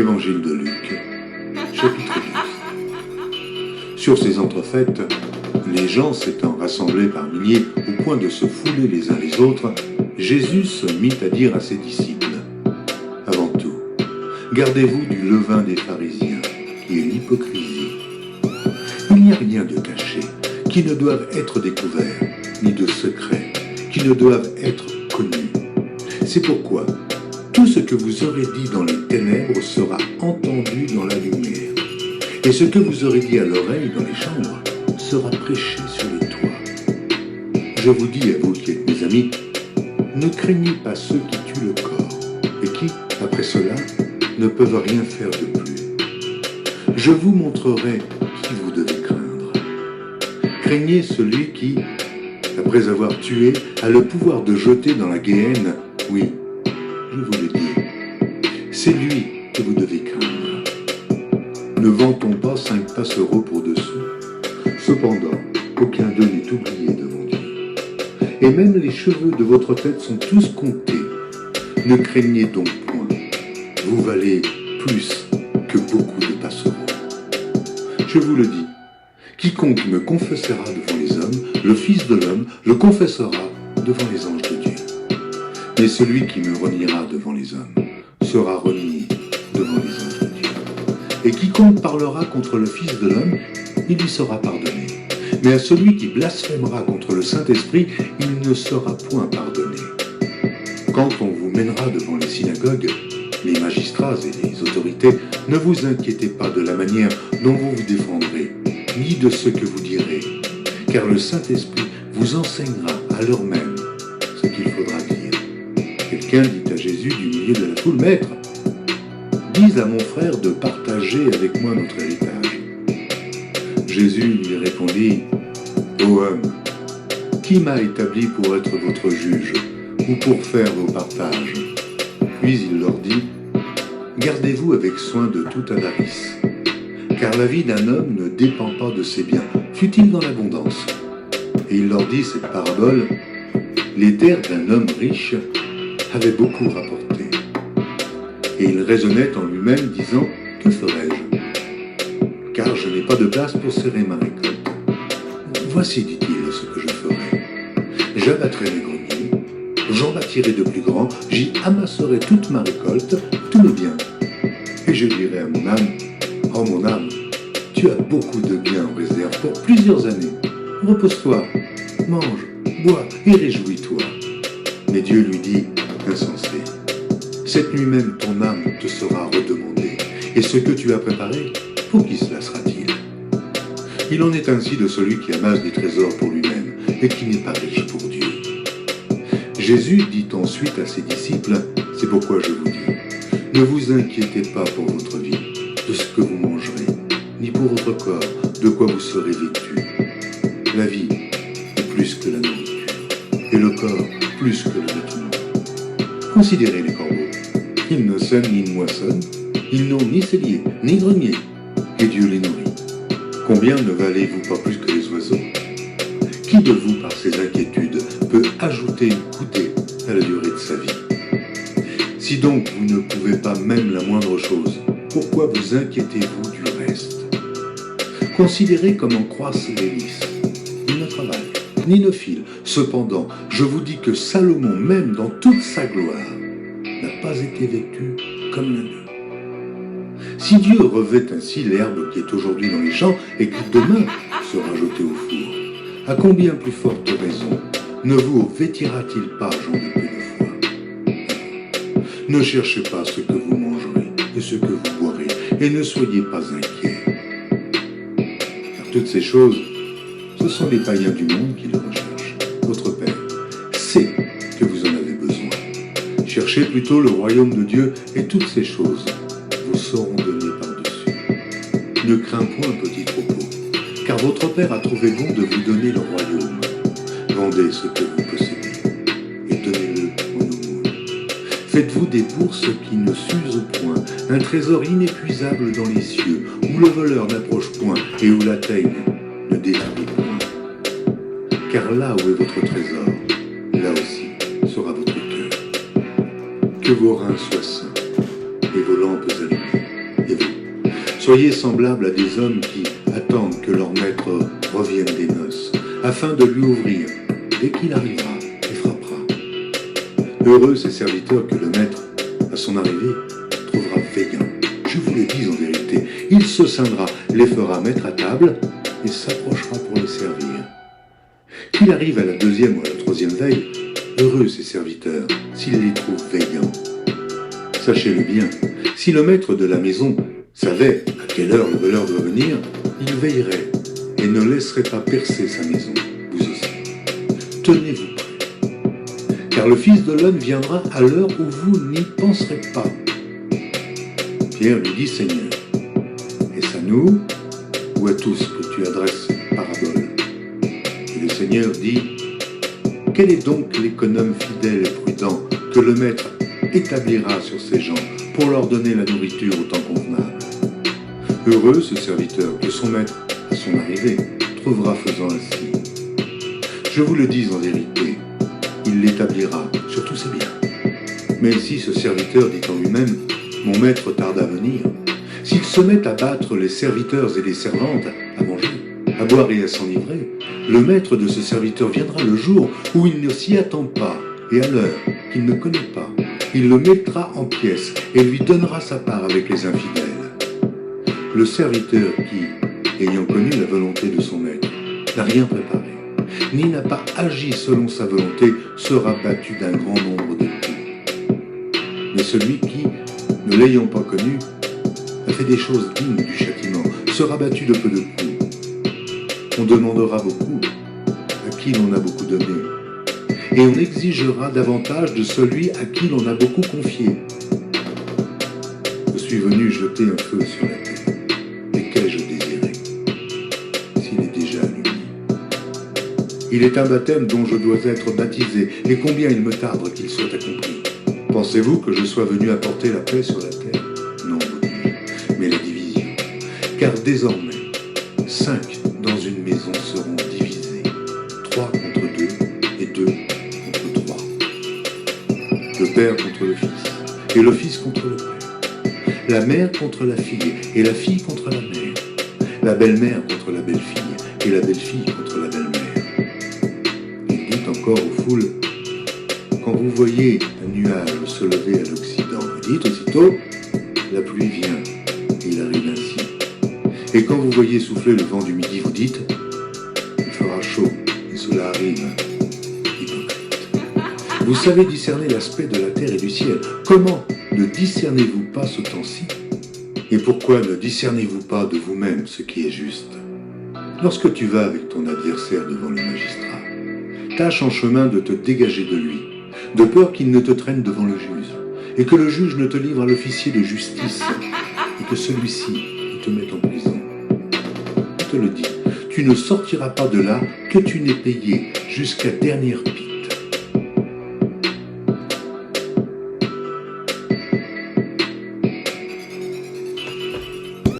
Évangile de Luc, chapitre 12. Sur ces entrefaites, les gens s'étant rassemblés par milliers au point de se fouler les uns les autres, Jésus se mit à dire à ses disciples, « Avant tout, gardez-vous du levain des pharisiens, qui est l'hypocrisie. Il n'y a rien de caché, qui ne doive être découvert, ni de secret, qui ne doivent être connus. C'est pourquoi tout ce que vous aurez dit dans les ténèbres sera entendu dans la lumière, et ce que vous aurez dit à l'oreille dans les chambres sera prêché sur les toits. Je vous dis à vous qui êtes mes amis, ne craignez pas ceux qui tuent le corps, et qui, après cela, ne peuvent rien faire de plus. Je vous montrerai qui vous devez craindre. Craignez celui qui, après avoir tué, a le pouvoir de jeter dans la géhenne, oui, je vous le dis, c'est lui que vous devez craindre. Ne vantons pas 5 passereaux pour dessous. Cependant, aucun d'eux n'est oublié devant Dieu. Et même les cheveux de votre tête sont tous comptés. Ne craignez donc point. Vous valez plus que beaucoup de passereaux. Je vous le dis, quiconque me confessera devant les hommes, le Fils de l'homme le confessera devant les anges de Dieu. Mais celui qui me reniera devant les hommes sera renié devant les anges de Dieu. Et quiconque parlera contre le Fils de l'homme, il lui sera pardonné. Mais à celui qui blasphémera contre le Saint-Esprit, il ne sera point pardonné. Quand on vous mènera devant les synagogues, les magistrats et les autorités, ne vous inquiétez pas de la manière dont vous vous défendrez, ni de ce que vous direz, car le Saint-Esprit vous enseignera à l'heure même ce qu'il faudra dire. Quelqu'un dit à Jésus du milieu de la foule, « Maître, dis à mon frère de partager avec moi notre héritage. » Jésus lui répondit, « Ô homme, qui m'a établi pour être votre juge ou pour faire vos partages ?» Puis il leur dit, « Gardez-vous avec soin de toute avarice, car la vie d'un homme ne dépend pas de ses biens, fût-il dans l'abondance. » Et il leur dit cette parabole, « Les terres d'un homme riche avaient beaucoup rapporté. Et il raisonnait en lui-même, disant, « Que ferai-je? Car je n'ai pas de place pour serrer ma récolte. Voici, dit-il, ce que je ferai. J'abattrai mes greniers, j'en bâtirai de plus grands, j'y amasserai toute ma récolte, tous mes biens. Et je dirai à mon âme, « Oh mon âme, tu as beaucoup de biens en réserve pour plusieurs années. Repose-toi, mange, bois et réjouis-toi. » Mais Dieu lui dit, « Insensé, cette nuit même ton âme te sera redemandée, et ce que tu as préparé, pour qui cela sera-t-il? » Il en est ainsi de celui qui amasse des trésors pour lui-même, et qui n'est pas riche pour Dieu. Jésus dit ensuite à ses disciples, « C'est pourquoi je vous dis, ne vous inquiétez pas pour votre vie, de ce que vous mangerez, ni pour votre corps, de quoi vous serez vêtus. La vie est plus que la nourriture, et le corps plus que le vêtement. Considérez les corbeaux. Ils ne sèment ni ne moissonnent, ils n'ont ni cellier, ni grenier, et Dieu les nourrit. Combien ne valez-vous pas plus que les oiseaux? Qui de vous, par ses inquiétudes, peut ajouter une coudée à la durée de sa vie? Si donc vous ne pouvez pas même la moindre chose, pourquoi vous inquiétez-vous du reste? Considérez comment croissent les lys. Ils ne travaillent, ni ne filent. Cependant, je vous dis que Salomon, même dans toute sa gloire, n'a pas été vêtu comme l'un d'eux. Si Dieu revêt ainsi l'herbe qui est aujourd'hui dans les champs et qui demain sera jetée au four, à combien plus forte raison ne vous vêtira-t-il pas, gens de peu de foi? Ne cherchez pas ce que vous mangerez et ce que vous boirez, et ne soyez pas inquiets. Car toutes ces choses, ce sont les païens du monde qui les recherchent. Votre Père sait que vous en avez besoin. Cherchez plutôt le royaume de Dieu, et toutes ces choses vous seront données par-dessus. Ne crains point, petit troupeau, car votre Père a trouvé bon de vous donner le royaume. Vendez ce que vous possédez, et donnez-le en aumône. Faites-vous des bourses qui ne s'usent point, un trésor inépuisable dans les cieux, où le voleur n'approche point, et où la teigne ne détruit point. Car là où est votre trésor, là aussi sera votre cœur. Que vos reins soient sains et vos lampes allumées. Soyez semblables à des hommes qui attendent que leur maître revienne des noces, afin de lui ouvrir, dès qu'il arrivera et frappera. Heureux ces serviteurs que le maître, à son arrivée, trouvera veillant. Je vous le dis en vérité, il se ceindra, les fera mettre à table et s'approchera pour les servir. Qu'il arrive à la deuxième ou à la troisième veille, heureux ces serviteurs, s'il les trouve veillants. Sachez-le bien, si le maître de la maison savait à quelle heure le voleur doit venir, il veillerait et ne laisserait pas percer sa maison, vous aussi. Tenez-vous prêts, car le Fils de l'homme viendra à l'heure où vous n'y penserez pas. Pierre lui dit, Seigneur, est-ce à nous ou à tous que tu adresses cette parabole? Et le Seigneur dit, quel est donc l'économe fidèle et prudent que le maître établira sur ses gens pour leur donner la nourriture au temps convenable? Heureux ce serviteur que son maître, à son arrivée, trouvera faisant ainsi. Je vous le dis en vérité, il l'établira sur tous ses biens. Mais si ce serviteur dit en lui-même, mon maître tarde à venir, s'il se met à battre les serviteurs et les servantes, à manger, à boire et à s'enivrer, le maître de ce serviteur viendra le jour où il ne s'y attend pas et à l'heure qu'il ne connaît pas. Il le mettra en pièces et lui donnera sa part avec les infidèles. Le serviteur qui, ayant connu la volonté de son maître, n'a rien préparé, ni n'a pas agi selon sa volonté, sera battu d'un grand nombre de coups. Mais celui qui, ne l'ayant pas connu, a fait des choses dignes du châtiment, sera battu de peu de coups. On demandera beaucoup à qui l'on a beaucoup donné, et on exigera davantage de celui à qui l'on a beaucoup confié. Je suis venu jeter un feu sur la terre, et qu'ai-je désiré, s'il est déjà allumé? Il est un baptême dont je dois être baptisé, et combien il me tarde qu'il soit accompli. Pensez-vous que je sois venu apporter la paix sur la terre? Non, vous dis-je, mais la division. Car désormais, 5 dans une maison seront divisés, 3 contre 2 et 2 contre 3. Le père contre le fils, et le fils contre le père. La mère contre la fille, et la fille contre la mère. La belle-mère contre la belle-fille, et la belle-fille contre la belle-mère. Il dit encore aux foules, quand vous voyez un nuage se lever à l'Occident, vous dites aussitôt, la pluie vient, et il arrive ainsi. Et quand vous voyez souffler le vent du midi, vous dites, il fera chaud, et cela arrive. Hypocrite. Vous savez discerner l'aspect de la terre et du ciel. Comment ne discernez-vous pas ce temps-ci? Et pourquoi ne discernez-vous pas de vous-même ce qui est juste? Lorsque tu vas avec ton adversaire devant le magistrat, tâche en chemin de te dégager de lui, de peur qu'il ne te traîne devant le juge, et que le juge ne te livre à l'officier de justice, et que celui-ci ne te mette en prison. Je te le dis, tu ne sortiras pas de là que tu n'aies payé jusqu'à dernière pique.